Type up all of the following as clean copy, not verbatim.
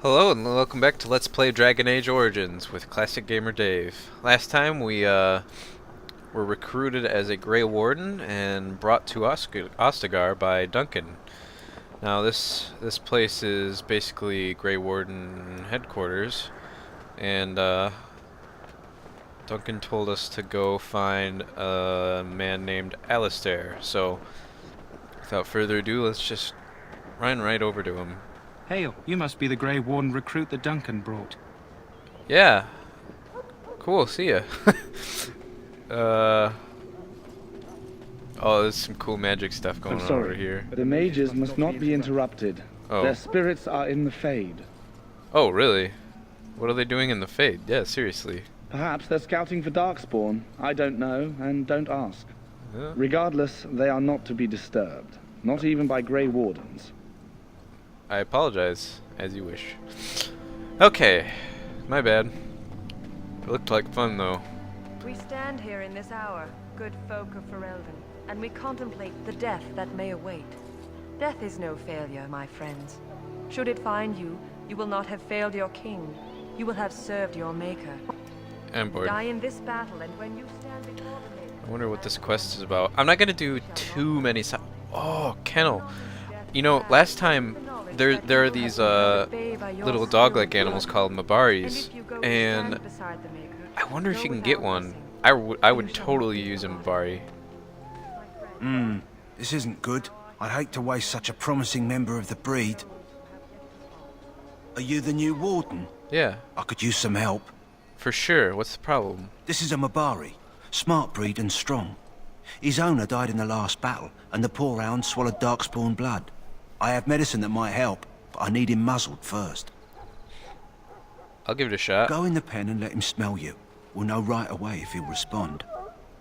Hello and welcome back to Let's Play Dragon Age Origins with Classic Gamer Dave. Last time we were recruited as a Grey Warden and brought to Ostagar by Duncan. Now this place is basically Grey Warden headquarters, and Duncan told us to go find a man named Alistair. So without further ado, let's just run right over to him. Hail, you must be the Grey Warden recruit that Duncan brought. Yeah. Cool, see ya. Oh, there's some cool magic stuff going I'm on sorry, over here. the mages must not be interrupted. Oh. Their spirits are in the Fade. Oh, really? What are they doing in the Fade? Yeah, seriously. Perhaps they're scouting for Darkspawn. I don't know, and don't ask. Yeah. Regardless, they are not to be disturbed. Not even by Grey Wardens. I apologize, as you wish. Okay, my bad. It looked like fun, though. We stand here in this hour, good folk of Ferelden, and we contemplate the death that may await. Death is no failure, my friends. Should it find you, you will not have failed your king. You will have served your maker. I'm bored. Die in this battle, and when you stand before the maker... I wonder what this quest is about. I'm not gonna do too many Oh, Kennel. You know, last time there are these little dog-like animals called Mabaris, and I wonder if you can get one. I would totally use a Mabari. This isn't good. I'd hate to waste such a promising member of the breed. Are you the new warden? Yeah, I could use some help. for sure. What's the problem? This is a Mabari. Smart breed and strong. His owner died in the last battle, and the poor hound swallowed Darkspawn blood. I have medicine that might help, but I need him muzzled first. I'll give it a shot. Go in the pen and let him smell you. We'll know right away if he'll respond.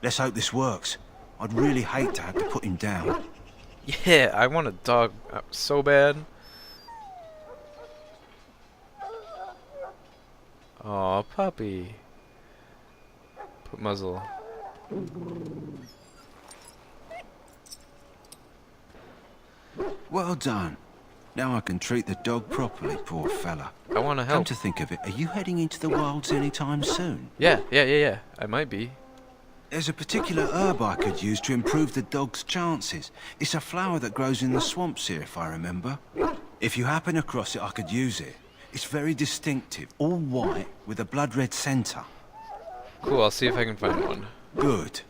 Let's hope this works. I'd really hate to have to put him down. Yeah, I want a dog so bad. Aw, puppy. Put muzzle. Well done. Now I can treat the dog properly, poor fella. I want to Come help. to think of it, are you heading into the wilds anytime soon? Yeah. I might be. There's a particular herb I could use to improve the dog's chances. It's a flower that grows in the swamps here, if I remember. If you happen across it, I could use it. It's very distinctive, all white with a blood-red centre. Cool, I'll see if I can find one. Good.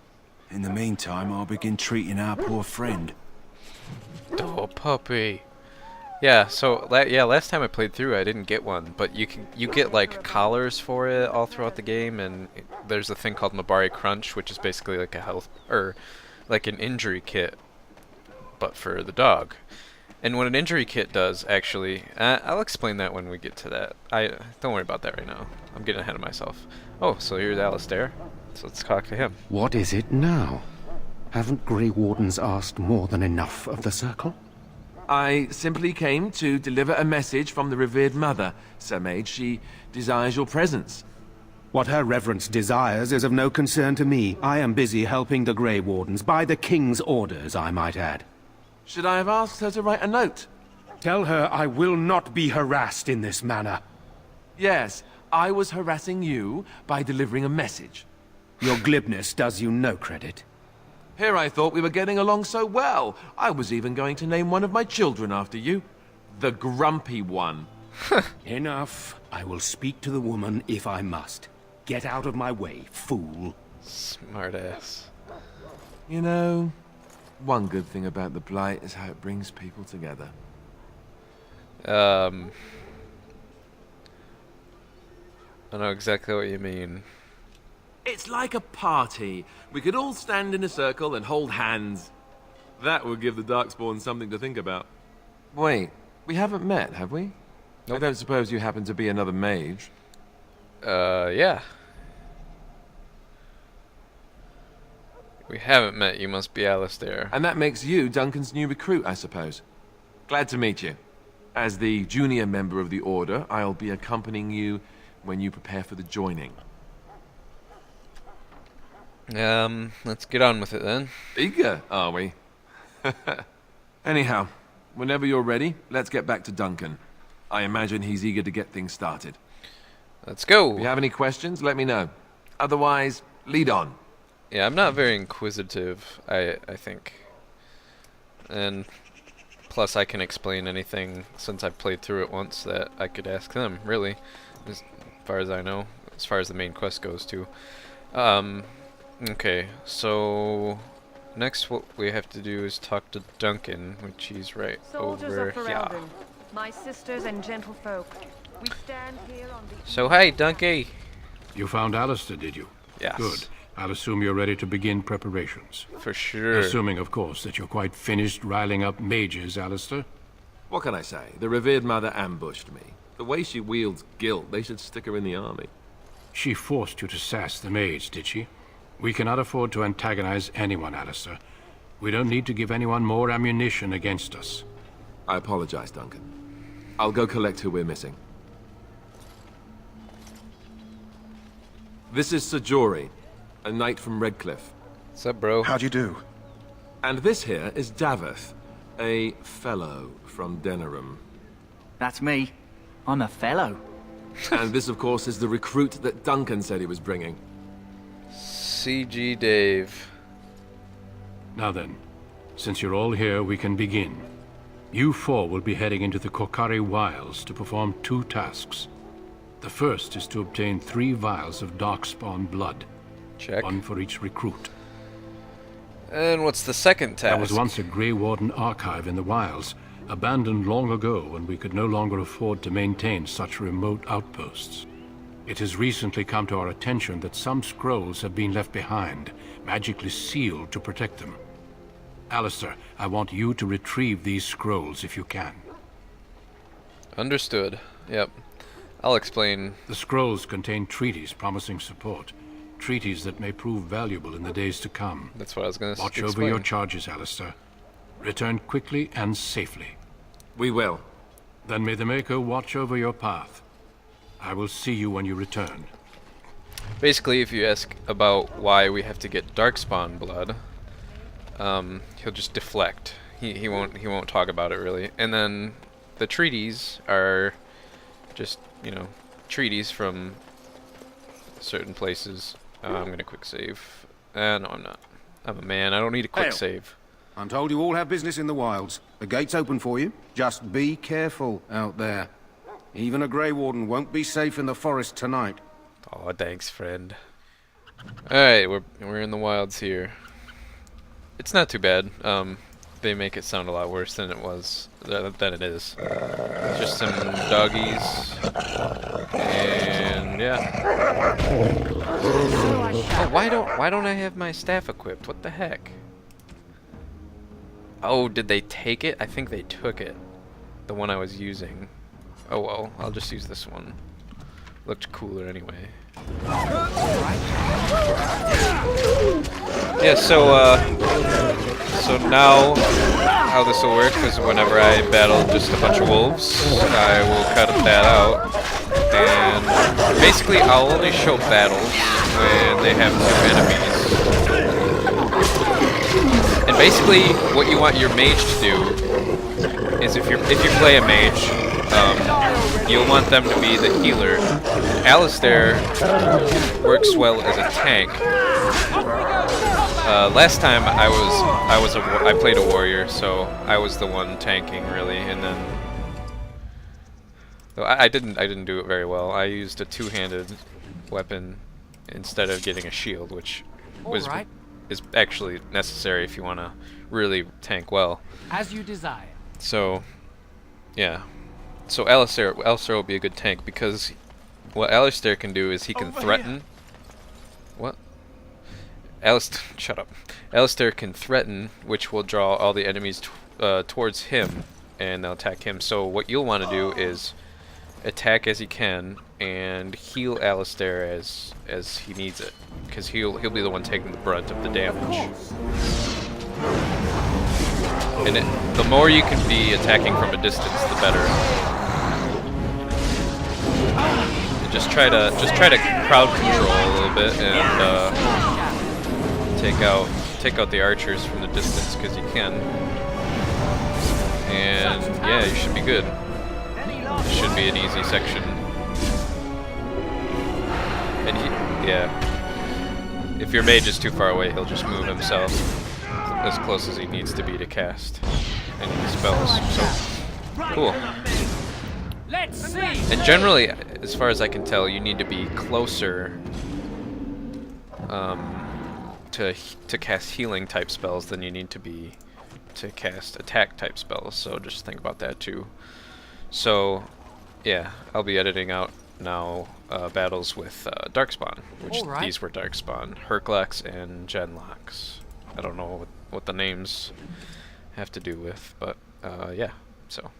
In the meantime, I'll begin treating our poor friend. Oh, puppy. Yeah, so last time I played through, I didn't get one, but you get like collars for it all throughout the game, and there's a thing called Mabari Crunch, which is basically like a health or like an injury kit, but for the dog. And what an injury kit does, actually, I'll explain that when we get to that. Don't worry about that right now. I'm getting ahead of myself. Oh, so here's Alistair. So let's talk to him. What is it now? Haven't Grey Wardens asked more than enough of the Circle? I simply came to deliver a message from the revered mother, Sir Mage. She desires your presence. What her reverence desires is of no concern to me. I am busy helping the Grey Wardens, by the King's orders, I might add. Should I have asked her to write a note? Tell her I will not be harassed in this manner. Yes, I was harassing you by delivering a message. Your glibness does you no credit. Here I thought we were getting along so well. I was even going to name one of my children after you. The Grumpy One. Enough. I will speak to the woman if I must. Get out of my way, fool. Smartass. You know, one good thing about the Blight is how it brings people together. I know exactly what you mean. It's like a party. We could all stand in a circle and hold hands. That would give the Darkspawn something to think about. Wait, we haven't met, have we? Nope. I don't suppose you happen to be another mage. Yeah. We haven't met. You must be Alistair. And that makes you Duncan's new recruit, I suppose. Glad to meet you. As the junior member of the Order, I'll be accompanying you when you prepare for the joining. Let's get on with it then. Eager, are we? Anyhow, whenever you're ready, let's get back to Duncan. I imagine he's eager to get things started. Let's go. If you have any questions, let me know. Otherwise, lead on. Yeah, I'm not very inquisitive, I think. And plus I can explain anything since I've played through it once that I could ask them, really. As far as I know. As far as the main quest goes, too. Okay, so next what we have to do is talk to Duncan, which he's right Soldiers over of here. Ferelden, my sisters and gentlefolk, we stand here on the So hi, Dunky. You found Alistair, did you? Yes. Good. I'll assume you're ready to begin preparations. For sure. Assuming, of course, that you're quite finished riling up mages, Alistair. What can I say? The revered mother ambushed me. The way she wields guilt, they should stick her in the army. She forced you to sass the maids, did she? We cannot afford to antagonize anyone, Alistair. We don't need to give anyone more ammunition against us. I apologize, Duncan. I'll go collect who we're missing. This is Sir Jory, a knight from Redcliffe. What's up, bro? How'd you do? And this here is Daveth, a fellow from Denerim. That's me. I'm a fellow. And this, of course, is the recruit that Duncan said he was bringing. CG Dave. Now then, since you're all here, we can begin. You four will be heading into the Korcari Wilds to perform 2 tasks. The first is to obtain 3 vials of Darkspawn blood. Check. 1 for each recruit. And what's the second task? There was once a Grey Warden archive in the wilds, abandoned long ago when we could no longer afford to maintain such remote outposts. It has recently come to our attention that some scrolls have been left behind, magically sealed to protect them. Alistair, I want you to retrieve these scrolls if you can. Understood. Yep. I'll explain. The scrolls contain treaties promising support. Treaties that may prove valuable in the days to come. That's what I was going to Watch explain. over your charges, Alistair. Return quickly and safely. We will. Then may the Maker watch over your path. I will see you when you return. Basically, if you ask about why we have to get Darkspawn blood, he'll just deflect. He won't talk about it really. And then the treaties are just, you know, treaties from certain places. I'm gonna quick save. No, I'm not. I'm a man. I don't need a quick save. I'm told you all have business in the wilds. The gate's open for you. Just be careful out there. Even a Grey Warden won't be safe in the forest tonight. Oh, thanks, friend. Alright, we're in the wilds here. It's not too bad. They make it sound a lot worse than it was, than it is. Just some doggies. And yeah. Oh, why don't I have my staff equipped? What the heck? Oh, did they take it? I think they took it. The one I was using. Oh well, I'll just use this one. Looked cooler anyway. Yeah, so now how this will work is whenever I battle just a bunch of wolves, I will cut that out. And basically I'll only show battles when they have 2 enemies. And basically what you want your mage to do is if you play a mage, you'll want them to be the healer. Alistair works well as a tank. Last time I played a warrior, so I was the one tanking really, and then I didn't do it very well. I used a 2-handed weapon instead of getting a shield, which is actually necessary if you want to really tank well. As you desire. So, yeah. So Alistair will be a good tank because what Alistair can do is he can threaten. What? Shut up. Alistair can threaten, which will draw all the enemies towards him, and they'll attack him. So what you'll want to do is attack as he can and heal Alistair as he needs it, because he'll be the one taking the brunt of the damage. And the more you can be attacking from a distance, the better. And just try to crowd control a little bit and take out the archers from the distance because you can. And yeah, you should be good. You should be an easy section. And yeah, if your mage is too far away, he'll just move himself as close as he needs to be to cast any spells. So cool. Let's see. And generally, as far as I can tell, you need to be closer to cast healing type spells than you need to be to cast attack type spells. So just think about that too. So yeah, I'll be editing out now battles with Darkspawn, which these were Darkspawn, Herclex and Genlox. I don't know what the names have to do with, but yeah. So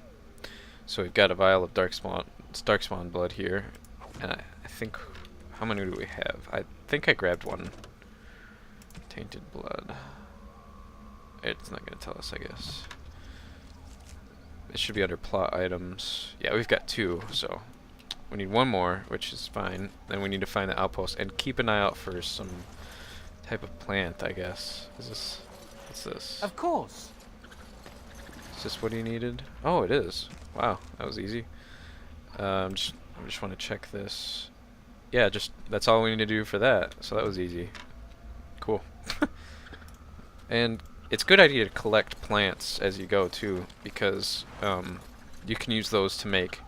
we've got a vial of Darkspawn blood here, and I think, how many do we have? I think I grabbed one. Tainted blood. It's not going to tell us, I guess. It should be under plot items. Yeah, we've got 2, so we need 1 more, which is fine. Then we need to find the outpost and keep an eye out for some type of plant, I guess. What's this? Of course. Is this what he needed? Oh, it is. Wow, that was easy. I just want to check this. Yeah, that's all we need to do for that. So that was easy. Cool. And it's a good idea to collect plants as you go too, because you can use those to make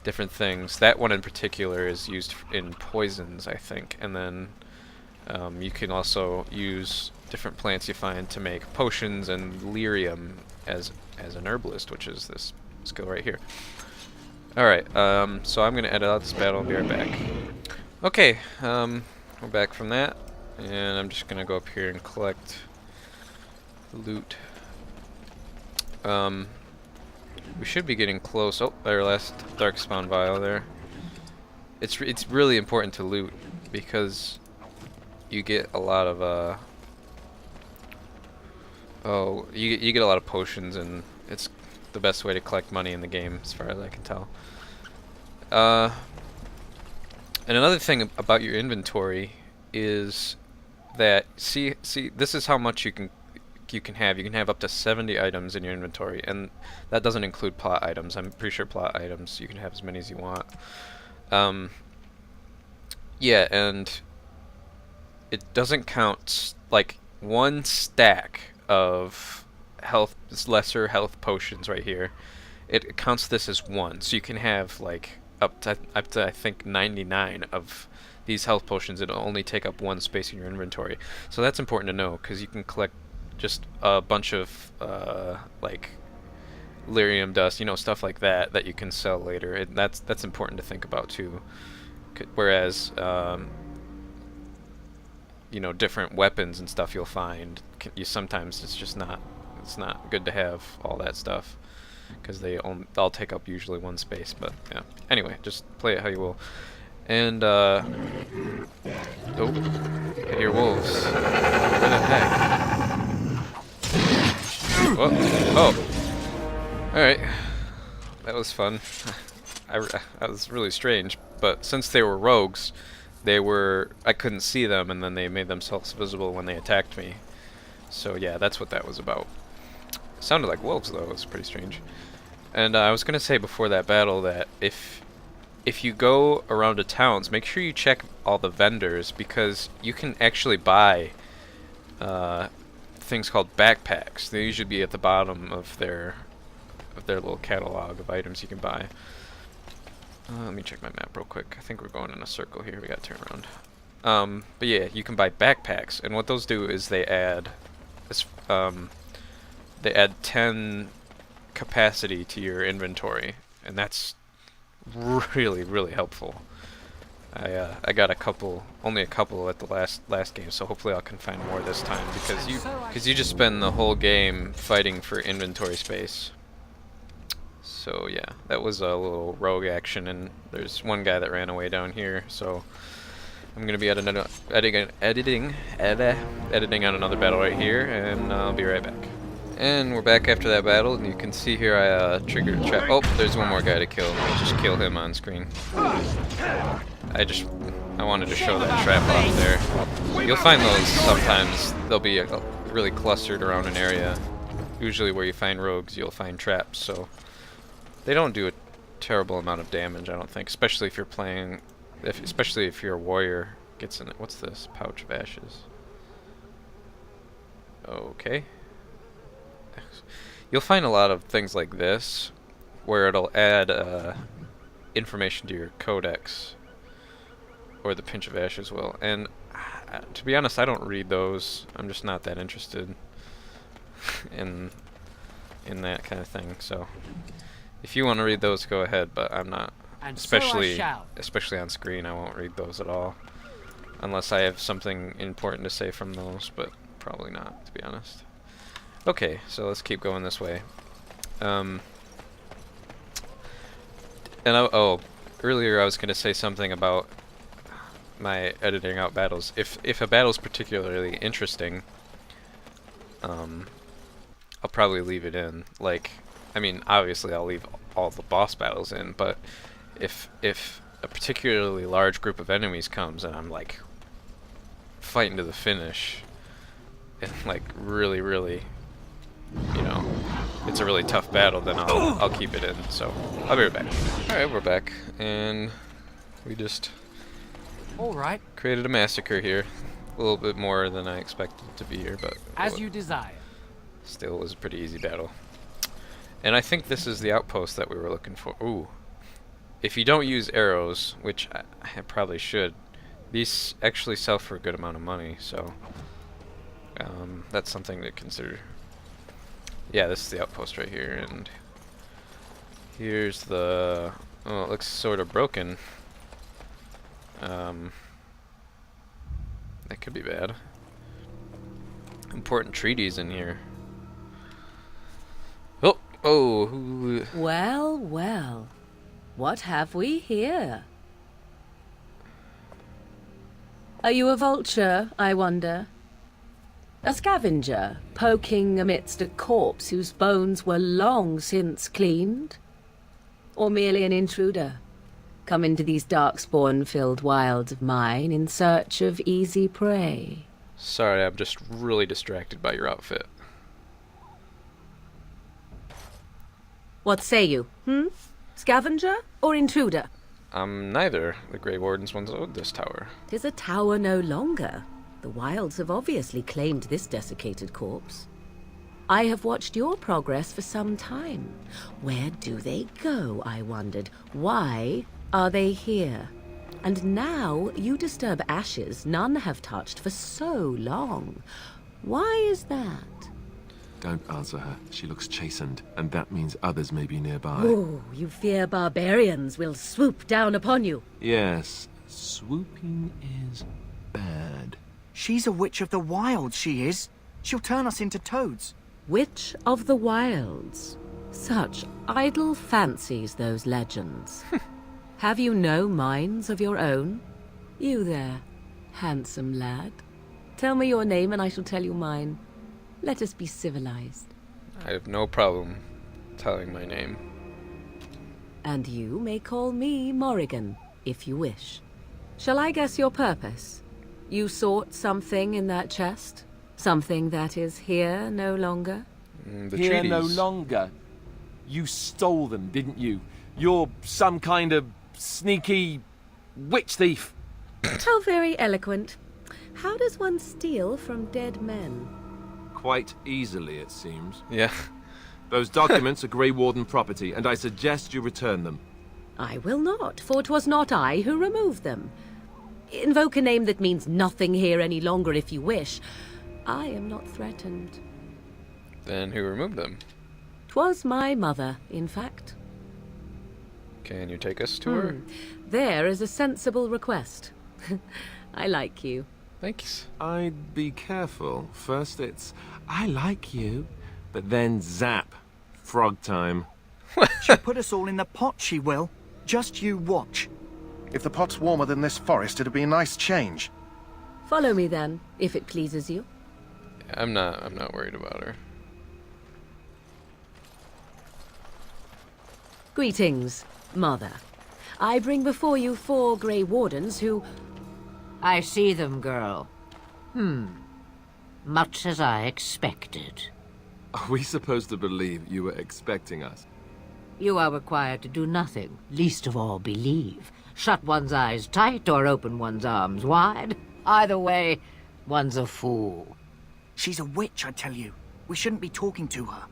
different things. That one in particular is used in poisons, I think, and then you can also use different plants you find to make potions and lyrium as an herbalist, which is this skill right here. Alright, so I'm going to edit out this battle and be right back. Okay, we're back from that, and I'm just going to go up here and collect loot. We should be getting close. Oh, our last Darkspawn vial there. It's really important to loot, because you get a lot of you get a lot of potions, and it's the best way to collect money in the game, as far as I can tell. And another thing about your inventory is that see this is how much you can have. You can have up to 70 items in your inventory, and that doesn't include plot items. I'm pretty sure plot items you can have as many as you want. Yeah, and it doesn't count like 1 stack of lesser health potions right here. It counts this as 1, so you can have like up to I think 99 of these health potions. It'll only take up 1 space in your inventory. So that's important to know, because you can collect just a bunch of like lyrium dust, stuff like that you can sell later. And that's important to think about too. Whereas different weapons and stuff you'll find, sometimes it's not good to have all that stuff, because they'll take up usually 1 space. But yeah, anyway, just play it how you will. And oh, I hear wolves. Where the heck? Whoa. Oh, all right, that was fun. That was really strange, but since they were rogues, I couldn't see them, and then they made themselves visible when they attacked me. So yeah, that's what that was about. Sounded like wolves though. It was pretty strange. And I was gonna say before that battle that if you go around to towns, make sure you check all the vendors, because you can actually buy things called backpacks. They usually be at the bottom of their little catalog of items you can buy. Let me check my map real quick. I think we're going in a circle here. We got to turn around. But yeah, you can buy backpacks, and what those do is they add 10 capacity to your inventory, and that's really, really helpful. I got only a couple at the last game, so hopefully I can find more this time, because you just spend the whole game fighting for inventory space. So yeah, that was a little rogue action, and there's one guy that ran away down here, so I'm gonna be editing on another battle right here, and I'll be right back. And we're back after that battle, and you can see here I triggered a trap. Oh, there's one more guy to kill. I'll just kill him on screen. I wanted to show that trap off there. You'll find those sometimes. They'll be really clustered around an area. Usually where you find rogues, you'll find traps, so they don't do a terrible amount of damage, I don't think, especially if you're playing, especially if your warrior gets in it. What's this? Pouch of ashes. Okay. You'll find a lot of things like this where it'll add information to your codex, or the pinch of ashes will. And to be honest, I don't read those. I'm just not that interested in that kind of thing. So if you want to read those, go ahead, but I'm not. And so I shall. Especially on screen, I won't read those at all unless I have something important to say from those, but probably not, to be honest. Okay, so let's keep going this way. Earlier I was going to say something about my editing out battles. If a battle's particularly interesting, I'll probably leave it in. Like, I mean, obviously I'll leave all the boss battles in, but if a particularly large group of enemies comes and I'm like fighting to the finish, and like really, you know, it's a really tough battle, then I'll keep it in. So I'll be right back. Alright, we're back, and we just Alright. created a massacre here. A little bit more than I expected to be here, but As you desire. still was a pretty easy battle. And I think this is the outpost that we were looking for. Ooh. If you don't use arrows, which I probably should, these actually sell for a good amount of money, so that's something to consider. Yeah, this is the outpost right here, and here's the... Oh, it looks sort of broken. That could be bad. Important treaties in here. Oh, Well, well. What have we here? Are you a vulture, I wonder? A scavenger, poking amidst a corpse whose bones were long since cleaned? Or merely an intruder, come into these darkspawn-filled wilds of mine in search of easy prey? sorry, I'm just really distracted by your outfit. What say you, Scavenger or intruder? Neither. The Grey Wardens once owned this tower. 'Tis a tower no longer. The wilds have obviously claimed this desiccated corpse. I have watched your progress for some time. Where do they go, I wondered? Why are they here? And now you disturb ashes none have touched for so long. Why is that? Don't answer her. She looks chastened, and that means others may be nearby. Oh, you fear barbarians will swoop down upon you. Yes, swooping is bad. She's a witch of the wilds, she is. She'll turn us into toads. Witch of the wilds. Such idle fancies, those legends. Have you no minds of your own? You there, handsome lad. Tell me your name and I shall tell you mine. Let us be civilized. I have no problem telling my name. And you may call me Morrigan, if you wish. Shall I guess your purpose? You sought something in that chest? Something that is here no longer? The Here treaties. no longer. You stole them, didn't you? You're some kind of sneaky witch thief. How very eloquent. How does one steal from dead men? Quite easily, it seems. Yeah. Those documents are Grey Warden property, and I suggest you return them. I will not, for 'twas not I who removed them. Invoke a name that means nothing here any longer if you wish. I am not threatened. Then who removed them? 'Twas my mother, in fact. Can you take us to her? There is a sensible request. I like you. Thanks. I'd be careful. First it's, I like you, but then zap. Frog time. She'll put us all in the pot, she will. Just you watch. If the pot's warmer than this forest, it'd be a nice change. Follow me then, if it pleases you. I'm not worried about her. Greetings, Mother. I bring before you 4 Grey Wardens who... I see them, girl. Much as I expected. Are we supposed to believe you were expecting us? You are required to do nothing, least of all believe. Shut one's eyes tight or open one's arms wide. Either way, one's a fool. She's a witch, I tell you. We shouldn't be talking to her.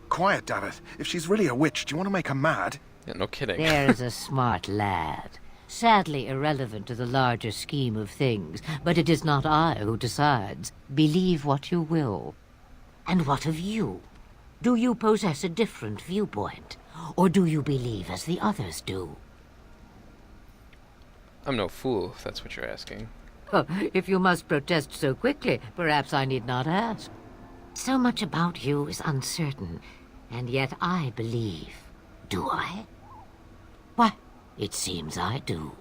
Quiet, damn it. If she's really a witch, do you want to make her mad? Yeah, no kidding. There's a smart lad. Sadly irrelevant to the larger scheme of things, but it is not I who decides. Believe what you will. And what of you? Do you possess a different viewpoint? Or do you believe as the others do? I'm no fool, if that's what you're asking. If you must protest so quickly, perhaps I need not ask. So much about you is uncertain, and yet I believe. Do I? Why, it seems I do.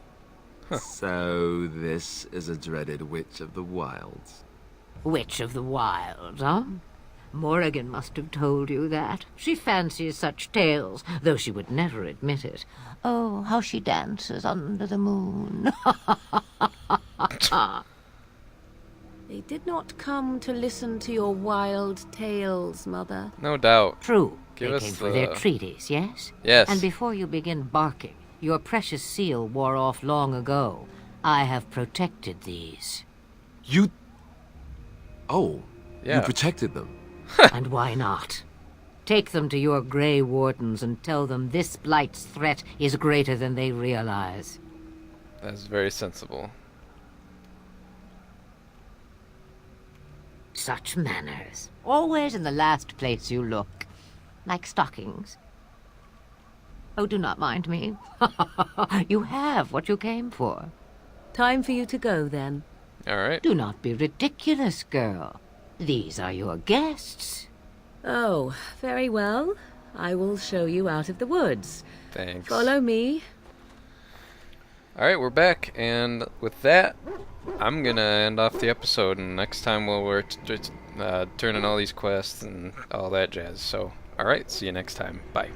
So this is a dreaded Witch of the Wilds. Witch of the Wilds, huh? Morrigan must have told you that. She fancies such tales, though she would never admit it. Oh, how she dances under the moon. They did not come to listen to your wild tales, Mother. No doubt. True. Give they us came for their the- treaties, yes? Yes. And before you begin barking, your precious seal wore off long ago. I have protected these. You... Oh, Yeah. you protected them. And why not? Take them to your Grey Wardens and tell them this Blight's threat is greater than they realize. That's very sensible. Such manners. Always in the last place you look. Like stockings. Oh, do not mind me. You have what you came for. Time for you to go, then. Alright. Do not be ridiculous, girl. These are your guests. Oh, very well. I will show you out of the woods. Thanks. Follow me. Alright, we're back, and with that, I'm gonna end off the episode, and next time we're turning all these quests and all that jazz. So, alright, see you next time. Bye.